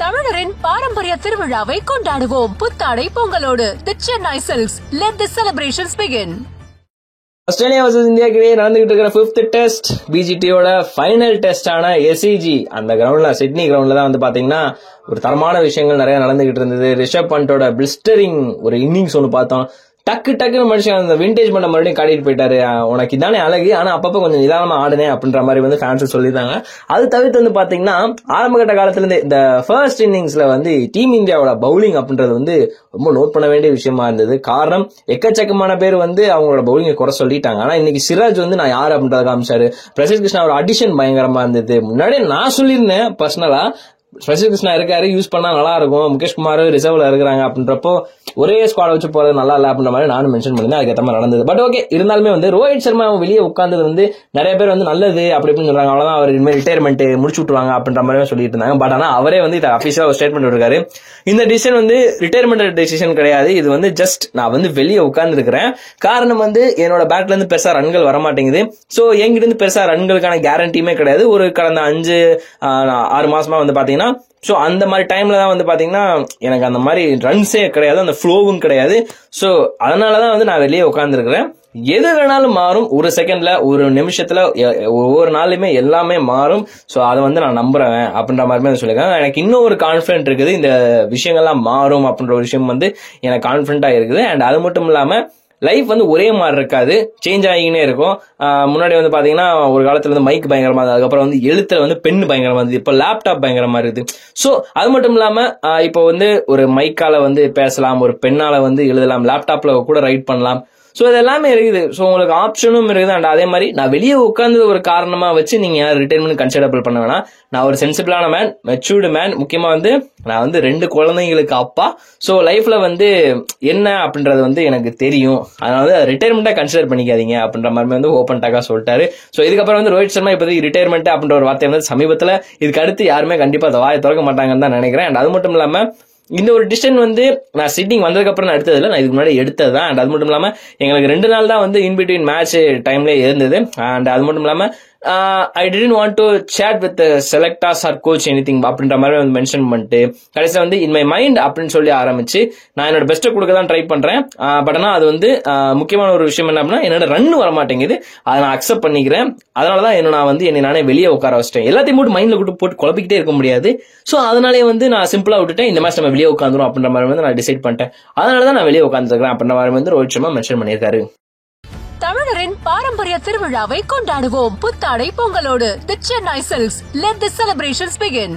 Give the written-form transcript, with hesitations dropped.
தமிழரின் பாரம்பரிய திருவிழாவை கொண்டாடுவோம் புத்தாடை பொங்கலோடு. The Chennai silks. Let the celebrations begin. Australia versus இந்தியாவுக்கு இடையே நடந்துகிட்டு இருக்கிற 5th டெஸ்ட் பிஜிடியோட ஃபைனல் டெஸ்டான எஸ்இஜி அந்த கிரவுண்ட்ல சிட்னி கிரவுண்ட்ல தான் வந்து பாத்தீங்கன்னா ஒரு தரமான விஷயங்கள் நிறைய நடந்துகிட்டு இருந்தது. ரிஷப் பண்டோட பிளிஸ்டரிங் ஒரு இன்னிங்ஸ் ஒன்று பார்த்தோம். டக்குன்னு மனுஷன் அந்த விண்டேஜ் பண்ண மறுபடியும் காட்டிட்டு போயிட்டாரு. உனக்கு இதானே அழகு, ஆனா அப்பப்ப கொஞ்சம் நிதானமா ஆடுனேன் அப்படின்ற மாதிரி வந்து ஃபேன்ஸ் சொல்லியிருந்தாங்க. அது தவிர்த்து வந்து பாத்தீங்கன்னா ஆரம்பகட்ட காலத்துல இருந்து இந்த ஃபர்ஸ்ட் இன்னிங்ஸ்ல வந்து டீம் இந்தியாவோட பவுலிங் அப்படின்றது வந்து ரொம்ப நோட் பண்ண வேண்டிய விஷயமா இருந்தது. காரணம் எக்கச்சக்கமான பேர் வந்து அவங்களோட பவுலிங்கை குறை சொல்லிட்டாங்க. ஆனா இன்னைக்கு சிராஜ் வந்து நான் யாரு அப்படின்றத காமிச்சாரு. பிரசித் கிருஷ்ணா ஒரு அடிஷன் பயங்கரமா இருந்தது. முன்னாடியே நான் சொல்லியிருந்தேன் பர்சனலா பிரசித் கிருஷ்ணா இருக்காரு, யூஸ் பண்ணா நல்லா இருக்கும், முகேஷ் குமார் ரிசர்வ்ல இருக்கிறாங்க அப்படின்றப்போ ஒரே ஸ்குவாட வச்சு போறது நல்லா இல்ல அப்படின்ற மாதிரி நானும் மென்ஷன் பண்ணிருந்தேன். அதுக்கேற்ற மாதிரி நடந்தது. பட் ஓகே, இருந்தாலுமே வந்து ரோஹித் சர்மா வெளியே உட்கார்ந்தது வந்து நிறைய பேர் வந்து நல்லது அப்படி இப்படின்னு சொல்றாங்க. அவ்வளவுதான், அவர் இனிமேல் ரிட்டையர்மெண்ட் முடிச்சு விட்டுருவாங்க அப்படின்ற மாதிரி சொல்லிட்டு இருந்தாங்க. பட் ஆனா அவரே வந்து இதை அபிஷியலா ஒரு ஸ்டேட்மெண்ட் இருக்காரு. இந்த டிசிஷன் வந்து ரிட்டையர்மெண்ட் டிசிஷன் கிடையாது, இது வந்து ஜஸ்ட் நான் வந்து வெளியே உட்கார்ந்து இருக்கிறேன். காரணம் வந்து என்னோட பேட்ல இருந்து பெருசா ரன்கள் வரமாட்டேங்குது. சோ எங்கிட்ட இருந்து பெருசா ரன்களுக்கான கேரண்டியுமே கிடையாது. ஒரு கடந்த 5-6 மாசமா வந்து பாத்தீங்கன்னா சோ அந்த மாதிரி டைம்ல தான் வந்து பாத்தீங்கன்னா எனக்கு அந்த மாதிரி ரன்ஸே கிடையாது, அந்த ஃப்ளோவும் கிடையாது. சோ அதனாலதான் வந்து நான் வெளியே உட்கார்ந்து இருக்கிறேன். எது வேணாலும் மாறும், ஒரு செகண்ட்ல ஒரு நிமிஷத்துல ஒவ்வொரு நாளுமே எல்லாமே மாறும். சோ அதை வந்து நான் நம்புறேன் அப்படின்ற மாதிரி சொல்லியிருக்கேன். எனக்கு இன்னும் ஒரு கான்பிடன்ட் இருக்குது, இந்த விஷயங்கள்லாம் மாறும் அப்படின்ற ஒரு விஷயம் வந்து எனக்கு கான்பிடண்டா இருக்குது. அண்ட் அது மட்டும் இல்லாம லைஃப் வந்து ஒரே மாதிரி இருக்காது, சேஞ்ச் ஆகினே இருக்கும். முன்னாடி வந்து பாத்தீங்கன்னா ஒரு காலத்துல வந்து மைக் பயங்கரமா இருந்தது, அதுக்கப்புறம் வந்து எழுத்துல வந்து பென் பயங்கரமா இருந்தது, இப்ப லேப்டாப் பயங்கரமா இருக்குது. சோ அது மட்டும் இல்லாம இப்போ வந்து ஒரு மைக்கால வந்து பேசலாம், ஒரு பெண்ணால வந்து எழுதலாம், லேப்டாப்ல கூட ரைட் பண்ணலாம். சோ இது எல்லாமே இருக்குது. சோ உங்களுக்கு ஆப்ஷனும் இருக்குது. அண்ட் அதே மாதிரி நான் வெளியே உட்கார்ந்து ஒரு காரணமா வச்சு நீங்க ரிட்டைர்மெண்ட் கன்சிடரபிள் பண்ண வேணாம். நான் ஒரு சென்சிபிளான மேன், மெச்சூர்டு மேன். முக்கியமா வந்து நான் வந்து 2 குழந்தைங்களுக்கு அப்பா. சோ லைஃப்ல வந்து என்ன அப்படின்றது வந்து எனக்கு தெரியும். அதனால ரிட்டைர்மெண்டா கன்சிடர் பண்ணிக்காதீங்க அப்படின்ற மாதிரி வந்து ஓப்பன் டாக்கா சொல்லிட்டாரு. சோ இதுக்கப்புறம் வந்து ரோஹித் சர்மா இப்போதைக்கு ரிட்டைர்மெண்ட் அப்படின்ற ஒரு வார்த்தை வந்து சமீபத்துல இதுக்கு அடுத்து யாருமே கண்டிப்பா அதை வாயை திறக்க மாட்டாங்கன்னு தான் நினைக்கிறேன். அண்ட் அது மட்டும் இல்லாம இந்த ஒரு டிசிஷன் வந்து நான் சிட்டிங் வந்ததுக்கு அப்புறம் நான் எடுத்ததில்ல, நான் இதுக்கு முன்னாடி எடுத்தது தான். அண்ட் அது மட்டும் இல்லாம எங்களுக்கு 2 நாள் தான் வந்து இன் பிட்வீன் மேட்ச் டைம்ல இருந்தது. அண்ட் அது மட்டும் இல்லாம I didn't want to chat with the selectors or coach anything அப்படின்ற மாதிரி வந்து மென்ஷன் பண்ணிட்டு கடைசியில் வந்து இன் மை மைண்ட் அப்படின்னு சொல்லி ஆரம்பிச்சு நான் என்னோட பெஸ்ட்டை கொடுக்க தான் ட்ரை பண்றேன். பட் ஆனால் அது வந்து முக்கியமான ஒரு விஷயம் என்ன அப்படின்னா என்னோட ரன் வர மாட்டேங்குது, அதை நான் அக்செப்ட் பண்ணிக்கிறேன். அதனாலதான் நான் வந்து என்னை நானே வெளியே உட்கார வச்சிட்டேன். எல்லாத்தையும் போட்டு மைண்ட்ல போட்டு குழப்பிக்கிட்டே இருக்க முடியாது. ஸோ அதனாலே வந்து நான் சிம்பிளா விட்டுட்டேன், இந்த மேட்ச் நம்ம வெளியே உட்காந்துரும் அப்படின்ற மாதிரி வந்து நான் டிசைட் பண்ணிட்டேன். அதனாலதான் நான் வெளியே உட்காந்துருக்கேன் அப்படின்ற மாதிரி வந்து ரோஹித் சர்மா மென்ஷன் பண்ணியிருக்காரு. தமிழரின் பாரம்பரிய திருவிழாவை கொண்டாடுவோம் புத்தாடை பொங்கலோடு. The Chennai silks. Let the celebrations begin.